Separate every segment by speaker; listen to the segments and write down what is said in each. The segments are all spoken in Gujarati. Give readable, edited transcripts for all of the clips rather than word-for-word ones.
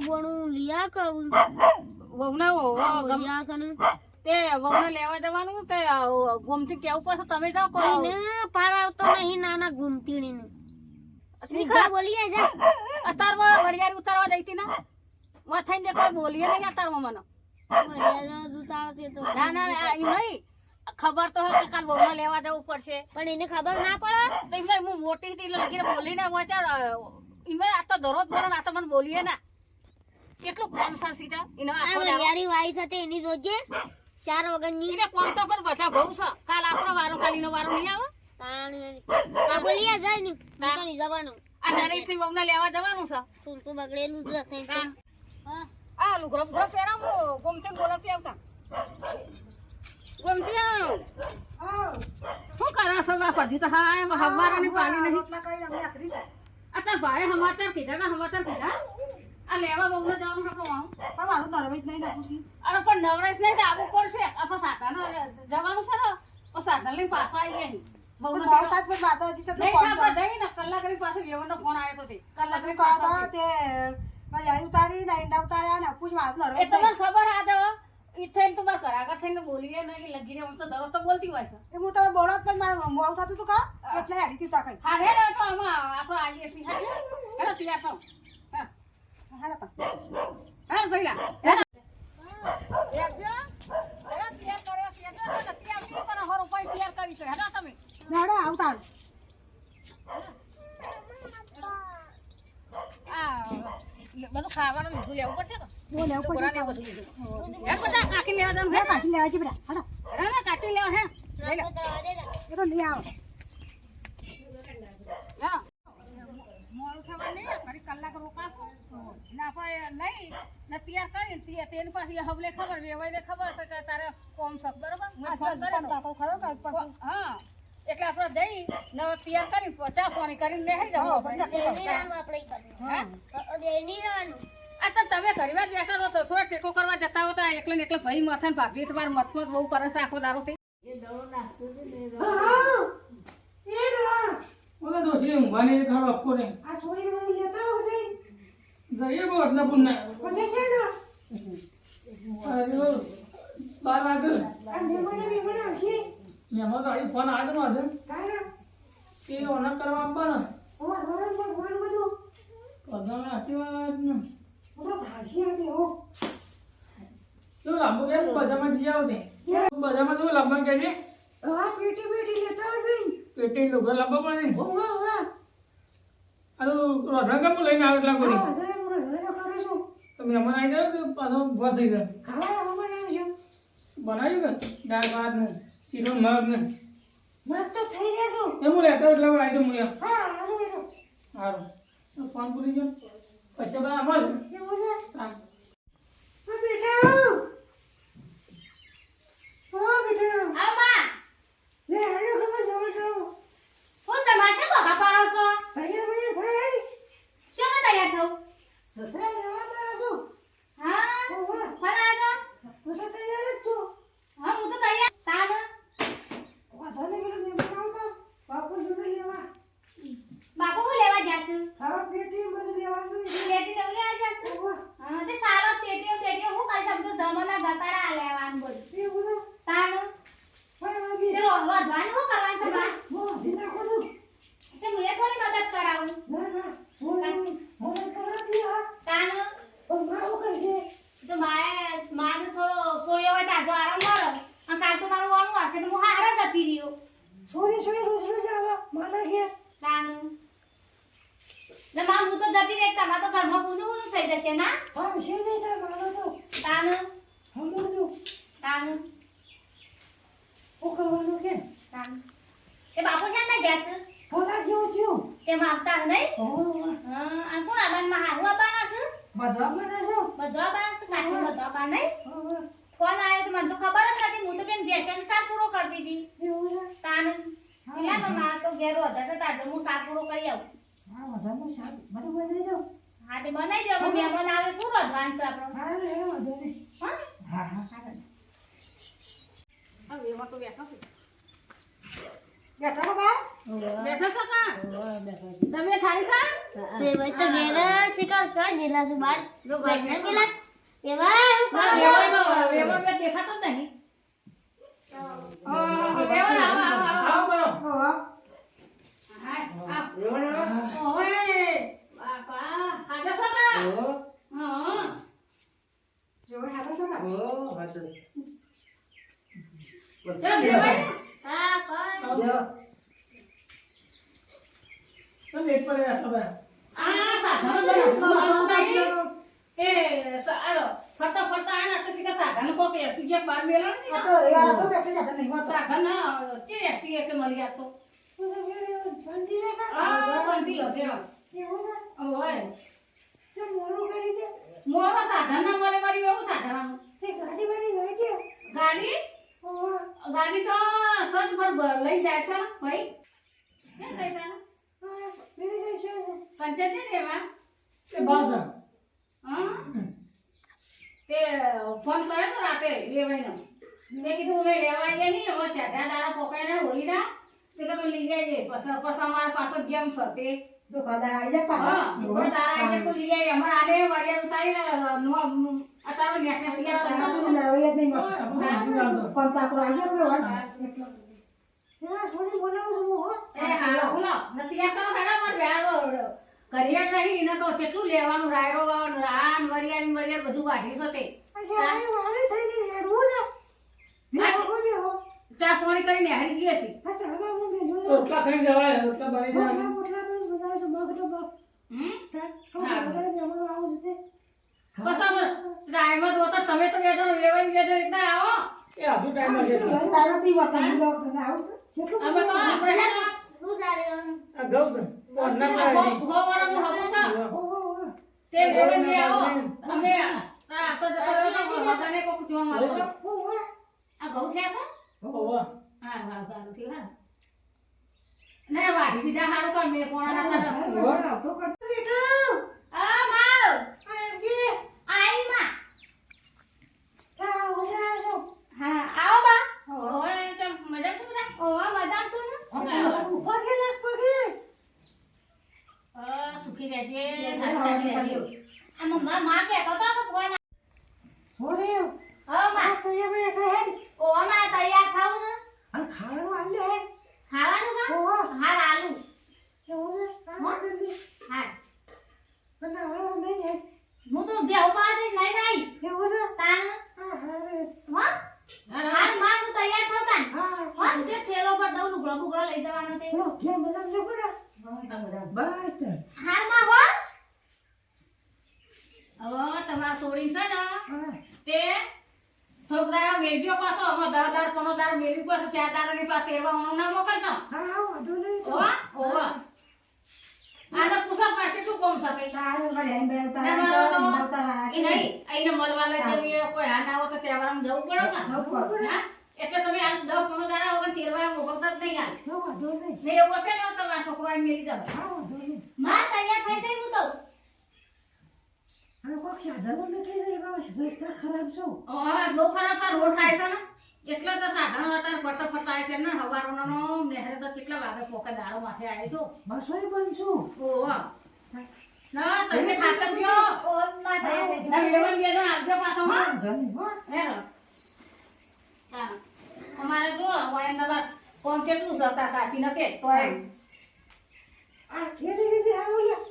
Speaker 1: બોણું લીયા કે
Speaker 2: વહુના
Speaker 1: લીયા છે ને
Speaker 2: તે વહુને લેવા જવાનું તે ગોમથી કેવું પડશે તમે જાઓ
Speaker 1: કોઈને પાર આવતો નહીં નાના ઘૂમતીણીને સીધા બોલીએ જા
Speaker 2: અતારમાં વરિયાળી ઉતારવા જઈતી ના માથાઈને કોઈ બોલીએ નહીં અતારમાં મને
Speaker 1: વરિયાળા ઉતારતે તો
Speaker 2: ના ના એમ નહીં ખબર તો હોય કે કાલ વહુને લેવા જવું પડશે
Speaker 1: પણ એને ખબર ના પડે
Speaker 2: તો એમ હું મોટી હતી લગીને બોલીને વાંચાર એમ આ તો દરરોજ બોલે આ તો મને બોલીએ ના કેટલું કોમ છે સીધા એનો
Speaker 1: આ વરિયાળી વાઈ થતે એની જોજે 4 વગરની
Speaker 2: એને કોમ તો પર બધા બહુ છે કાલ આપણો વારો કાલીનો વારો નહીં આવે
Speaker 1: આ બોલીએ જાય ને નીકળી જવાનું
Speaker 2: આ નરેશની વહુને લેવા જવાનું છે
Speaker 1: સુરતું બગડેલું જ રહે
Speaker 2: હા આ લુગરો લુગરો પહેરાવો ગોમતી બોલાવતી આવતા ગોમતી શું કરે છે બા પડી તો હા હવારાની પાણી નહીં આ ભાઈ સમાચાર કીધા આ લેવા બહુ ને જવાનું આપણું આવું અરે પણ નવરેશ નહીં તો આવવું પડશે અથવા સાધન જવાનું છે ને તો સાધન લઈને પાછા આવી ગયા બહુ ને કલાક કરી પાસે વ્યવહારનો ફોન આવ્યો તો તે કલાક કરી પાછા એ તમને ખબર આ દો ઈ થઈને તો બસ કરાગર થઈને બોલીએ નહીં લગીને આમ તો દરરોજ તો બોલતી હોય છે
Speaker 3: હું તમે બોલો પણ મારે મોડું થતું હતું કા એટલે હેડી તી તાકઈ
Speaker 2: હા રે તો આમાં આપણે આવીએ છીએ હા હેડો તૈયાર થાવ હા
Speaker 3: હાડો તો
Speaker 2: હા ભઈલા હેડો દેખ્યો હેડો તૈયાર કર્યો પણ હર ઉપાય તૈયાર કરી છે હેડો તમે
Speaker 3: નાડો આવતાર
Speaker 2: બધું ખાવાનું લીધું લેવું પડશે ને
Speaker 3: બોલે ઉપર
Speaker 2: બધું લીધું હે બધા કાકી લેવા દઉં હે
Speaker 3: કાઢી લેવા છે બેટા હાડો
Speaker 2: હા કાકી લેવા હે લઈ લે
Speaker 3: એ તો લઈ આવો
Speaker 2: હા મોડું થવા નહીં ફરી કલાક રોકાશો ના આપણે લઈ ને તૈયાર કરીને તેની પાસે હવલે ખબર વેવાઈને ખબર છે કે તારે કોમ છે બરોબર હું ફોન કરે તો હા એટલે આપણે જઈ ને તૈયાર કરી ચા પાણી કરીને લઈ જવું આ તો તમે ઘરમાં જ બેઠા તો થોડા ટેકો કરવા જતા હોતા એકલે ને એકલે ભાઈ મથે ને ભાભી તમારે મથમત બહુ કરે છે આખો દારૂ થી
Speaker 4: ઓલા દોશી ઊંઘવાની ખાડો આપકો ને
Speaker 3: આ સોરી નો લેતા હો જઈ
Speaker 4: જઈએ ગો એટલે પુન્ના
Speaker 3: પછી છે ને
Speaker 4: અરે 12 વાગે
Speaker 3: આ મેમણ આવશે
Speaker 4: મેમો ગાડી ફોન આવ્યો ને આજે
Speaker 3: કાના
Speaker 4: કે ઓના કરવા આપવાના
Speaker 3: ઓ ધોરણ પર ફોન બધું
Speaker 4: પગાર આશીર્વાદ ને
Speaker 3: બધો ભાષી આવે હો
Speaker 4: તો લાંબો કે બજારમાં જઈ આવ દે બજારમાં જો લાંબા કે છે
Speaker 3: આ પેટી લેતા હો જઈ
Speaker 4: પેટી લોકો લાંબા પડે
Speaker 3: ઓ વાહ
Speaker 4: આ તો રોધા કામ લઈને આવે એટલા કરી
Speaker 3: હા ધરે મુરે ધરે કરું છું
Speaker 4: તો મહેમાન આવી જાય તો પાછો ઉભા થઈ જાય
Speaker 3: ખાવા બનાવ્યું
Speaker 4: બનાવ્યું કે દાળ ભાત ને શીરો મગ ને
Speaker 3: મત તો થઈ ગયા છો
Speaker 4: એ હું લેતો એટલે આવી જાઉં મુયા
Speaker 3: હા આનું એનો
Speaker 4: સારું ફોન ભૂલી ગયો પછી બધા આમાં છે
Speaker 3: એવું છે
Speaker 4: હા
Speaker 3: હા બેટા ઓ બેટા
Speaker 2: આવ બા
Speaker 3: લે આડો ખબર જવા જાઓ
Speaker 2: હું સમાશે બગા પારો છો
Speaker 3: તૈયાર ભાઈ
Speaker 2: શું કે તૈયાર થઉં
Speaker 3: દસરા લેવા મારો છું
Speaker 2: હા
Speaker 3: ઓ વાહ
Speaker 2: ફરા દો
Speaker 3: હું તો તૈયાર જ છું
Speaker 2: હા હું તો તૈયાર તાન
Speaker 3: વાઢાને પેલા મેમણ આવતા બાપુ જોડે લેવા
Speaker 2: બાપુ હું લેવા જાશું
Speaker 3: ખાવા પેટી મને લેવાનું છે
Speaker 2: પેટી તમે લેવા જાશું હા તે સારો પેટીઓ હું કરી શકતો જમના ગતારા લેવાનું બધું
Speaker 3: એવું છે
Speaker 2: તાન
Speaker 3: ભાઈ વાગી
Speaker 2: તે રોધવાનું હું કરવાનું છે બા
Speaker 3: મો દીના ખોજું
Speaker 2: તે મુએ થોડી મદદ કરાવું
Speaker 3: ના ના હું કરા દિયા
Speaker 2: તાન
Speaker 3: પણ મારું કરશે
Speaker 2: તો મારે થોડો સોળિયો હોય તાજો આરામ મળે અને કાલ તો મારું વાળું આવશે તો હું હારે જતી રહ્યો
Speaker 3: સોરી રોજ આવા માના ગયા
Speaker 2: તાન ને માં હું તો જતી રહી તમારે તો ઘરમાં પૂનું થઈ જશે ના
Speaker 3: હા છે નહીં તાર માનો તો
Speaker 2: તાન
Speaker 3: હમું દો
Speaker 2: તાન
Speaker 3: ઓ કરવાનું કે
Speaker 2: તાન એ બાપુ છે ને ગેસ
Speaker 3: કલા જેવું થયું
Speaker 2: તે માપતા નહીં
Speaker 3: ઓ
Speaker 2: હા આ કોણ આબાનમાં હારું આબાના છે
Speaker 3: બધા મને છો
Speaker 2: બધો આબાના છે કાઠી બધો આબા નહીં
Speaker 3: હા
Speaker 2: કોણ આવ્યો તો મને તો ખબર જ નથી હું તો બેન બેસન સાત પૂરો કરતી હતી
Speaker 3: એવું છે
Speaker 2: તાન પેલા મમ્મા તો ઘેર હતા તો તાજો હું સાત પૂરો કરી આવું
Speaker 3: હા બધાનું શાક બધું બનાવી દો
Speaker 2: હા તે બનાવી દો આપણે મહેમાન આવે પૂરો અડવાન્સ આપણો
Speaker 3: હા રે વધુ નહીં
Speaker 2: હા
Speaker 3: હા હા
Speaker 2: હવે એમાં તો બેઠો છું
Speaker 3: બેઠા છો બા?
Speaker 2: બેઠો છો કા? તમે થાળી સા?
Speaker 1: બે ભાઈ તો ઘેર શિકાર સ્વા જેલા છે બાર લો ભાઈ ને પેલા એવા
Speaker 2: વેવો બે દેખાતો જ નહીં. વેવો આવો આવો આવો.
Speaker 4: આવો બરો
Speaker 3: હોવા.
Speaker 2: હા આવો. ઓય બાપા હાડો છો કા? હા.
Speaker 3: જોડે હાથે છે ને?
Speaker 2: ચાલ વેવાય ને.
Speaker 1: હા કોણ
Speaker 4: તમે એક પર ખબર
Speaker 2: આ સાધન બધું એ આલો ફરતા ફરતા આના તો શીખા સાધન કોક એસી જે બાર મેલો
Speaker 3: આ તો રવિવાર હતો એટલે જાતે નહીં હોતો.
Speaker 2: સાધન તે એસી એટલે મળી આતો
Speaker 3: શાંતિ રે કા?
Speaker 2: આ શાંતિ દેવા
Speaker 3: એવું છે?
Speaker 2: ઓય
Speaker 3: તે મોડું કરી દે.
Speaker 2: મોરો સાધન ના મળે મારી એવું સાધન
Speaker 3: તે ગાડી વાળી લઈ ગયો.
Speaker 2: ગાડી
Speaker 3: હોવા.
Speaker 2: ગાડી તો સજ પર લઈ જાય છે ભાઈ કેમ લઈ જાય
Speaker 3: હા, મેરી જાય છે.
Speaker 2: પંચાયત ને એમાં
Speaker 4: એ ભાવ છે
Speaker 2: હા તે ફોન કર્યો તો રાતે લેવાઈનો મેં કીધું મેં લેવા આવીએ નહીં હવે ચાટા દાડા પોકાઈને હોઈ ના તે તમે લઈ જાય પછી અમારા પાસે ગેમ છે તે
Speaker 3: દુકાનદાર આવી જાય પાછા.
Speaker 2: હા પણ તારા આગે તો લઈ આવી અમારે આને વરિયાળ ઉતારીને અત્યારે નેટને તૈયાર કરી
Speaker 3: આ તો લાવ્યા જ નહીં મળે.
Speaker 4: આપણે
Speaker 3: પણ તાકરો આવી ગયો પેલો વાળ. એના છોડી બોલાવું છું હું, હો.
Speaker 2: એ હા બોલો નથી આ કરો ખરા માર વ્યારો કરિયર નહીં એને તો કેટલું લેવાનું રાયરો રાન વરિયાળ બધું કાઢ્યું છે તે
Speaker 3: પછી આ વાળી થઈને હેડવું છે. મેં વગો બેહો.
Speaker 2: ચા પાણી કરીને હારી ગયા છે
Speaker 3: અચ્છા, હવે હું બેઠો છું.
Speaker 4: રોટલા ખાઈને જવાય રોટલા બની જાય
Speaker 3: મોટલા તો બનાવે છે, મગ તો મગ.
Speaker 2: હા.
Speaker 3: વગર મહેમાનો આવું છે તે.
Speaker 2: બસ હવે ટાઈમ જ હોતો તમે તો બેઠો વેવાઈ બેઠો એકદા આવો
Speaker 4: એ હજુ ટાઈમ હશે તો.
Speaker 3: ઘરે તારાથી વખત બીજો આવશે. જેટલું
Speaker 2: અમે તો આપણે હે ને
Speaker 1: શું ચાલે
Speaker 4: આ ઘઉં છે કોણના પર આવી
Speaker 2: હો વરમનું હબું છે
Speaker 3: ઓહો.
Speaker 2: તે વેવાઈ બે આવો અમે આ તો જતો રહ્યો તો બધાને કોક જોવા માંગતો
Speaker 3: ઓહો.
Speaker 2: આ ઘઉં થયા છે
Speaker 4: હોવા
Speaker 2: હા વાહ સારું થયું હા ને વાઢી દીધા સારું કર મેં ફોન ના કરે
Speaker 3: આવતો કરતો બેટો.
Speaker 2: આ માવ
Speaker 3: આ એમજી.
Speaker 2: આઈ માં
Speaker 3: આ ઓલા છો.
Speaker 2: હા આવો બા ઓય તો મજા શું બધા ઓવા મજા શું
Speaker 3: ઉપર ગયેલા પગે.
Speaker 2: સુખી રહેજે ધારી રહેજે આ મમ્મા માં કે તો ફોન
Speaker 3: છોડ્યો.
Speaker 2: હા માં
Speaker 3: આ તો એ બેઠા હે.
Speaker 2: ઓવા માં તૈયાર થાવ ને
Speaker 3: અને ખાવાનું આલે હે.
Speaker 2: ખાવાનું માં
Speaker 3: ઓહો.
Speaker 2: હાર આલુ
Speaker 3: એવું છે. આ જલ્દી.
Speaker 2: હા
Speaker 3: બનાવવાનો નહીં હે.
Speaker 2: હું તો બે ઉભા દે નહીં નહીં
Speaker 3: એવું છે.
Speaker 2: તાણ
Speaker 3: આ હારે.
Speaker 2: હો હાર માં હું તૈયાર થાવ તાણ
Speaker 3: હા.
Speaker 2: હો તે થેલો પર દઉં લુગડો બુગડો લઈ જવાનો તે
Speaker 3: પેલો ઘેર મજામાં જો પડે. બસ તો.
Speaker 2: હાર માં હો હવે તમારા સોરી છે ને
Speaker 3: હા.
Speaker 2: તે થોડોક દાડા મેલજો પાછો હવે 10 દાડા 15 દાડા મેલી પાછો 4 દાડાની પાસે તેરવા હું ના મોકલતો
Speaker 3: હા, વાંધો નહીં.
Speaker 2: ઓવા આ તો પૂછા પાસે કેટલું કોમ છે ભાઈ
Speaker 3: સારું ઘરે આવીને બેવતા
Speaker 2: ના,
Speaker 3: રહ્યા
Speaker 2: ના,
Speaker 3: છો,
Speaker 2: ના,
Speaker 3: બેવતા રહ્યા
Speaker 2: એ
Speaker 3: છો.
Speaker 2: નહીં અહીંને મળવા લઈ જઈએ કોઈ હાર ના હોય તો તહેવારમાં જવું પડે
Speaker 3: જવું પડે.
Speaker 2: ને હા એટલે તમે આ 10 15 દાડા વગર તેરવા મોકલતા જ નહીં હાલ
Speaker 3: હા, વાંધો નહીં.
Speaker 2: ને એવું હશે ને તમારા છોકરો આવીને મેલી જાવ
Speaker 3: હા, વાંધો નહીં.
Speaker 2: માં તૈયાર થઈ થઈ હું તો
Speaker 3: અને કોક સાધનો નીકળી જાય એવા રસ્તા ખરાબ છો.
Speaker 2: હવે બહુ ખરાબ છે રોડ થાય છે ને એટલે તો સાધનો હતા ફરતા ફરતા આવે છે ને હવારોનો નહેરે તો કેટલા વાગે પોકે દાડો માથે આવી તો
Speaker 3: બસોય બંધ છું.
Speaker 2: ઓહો ના તમે થાકજો ના વેવન બેનો આવજો પાછો હા
Speaker 3: વાંધો નહીં, હો.
Speaker 2: હેરો હા અમારે જો વાયનદાર કોણ કેટલું જતા કાચી નકે તો
Speaker 3: આ ખેડી લીધી આ ઓલ્યા.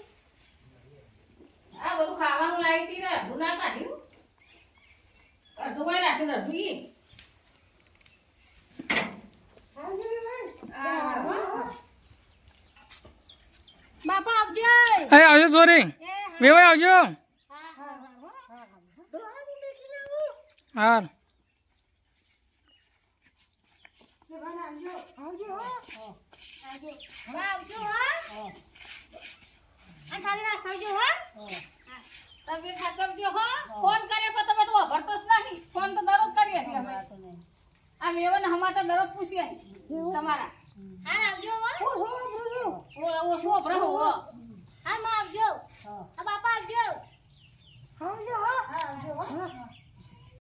Speaker 2: આ બધું ખાવાનું લાવી હતી ને અડધું ના કાઢ્યું અડધું કઈ રાખ્યું ને અડધું ઈ
Speaker 3: આવજો રે ભાઈ.
Speaker 2: આ
Speaker 1: બાપા આવજો
Speaker 4: એ આવજો સોરી વેવાઈ આવજો
Speaker 3: દોડાની નીકળી આવું.
Speaker 4: હા
Speaker 3: એ ભાઈ આવજો. આવજો, હો.
Speaker 1: આવજો હા આ ખાલી રાખ આવજો હા
Speaker 2: તમે થાકજો હો ફોન કરે પણ તમે તો ભરતો જ નહીં ફોન તો દરરોજ કરીએ છીએ અમે આ વેવન હમાતા દરરોજ પૂછીએ તમારા
Speaker 1: હા આવજો હા
Speaker 3: હું શું કરું છું?
Speaker 2: ઓ શું પ્રભુ
Speaker 1: હા માં આવજો આ બાપા આવજો
Speaker 3: આવજો, હો. આવજો, હો.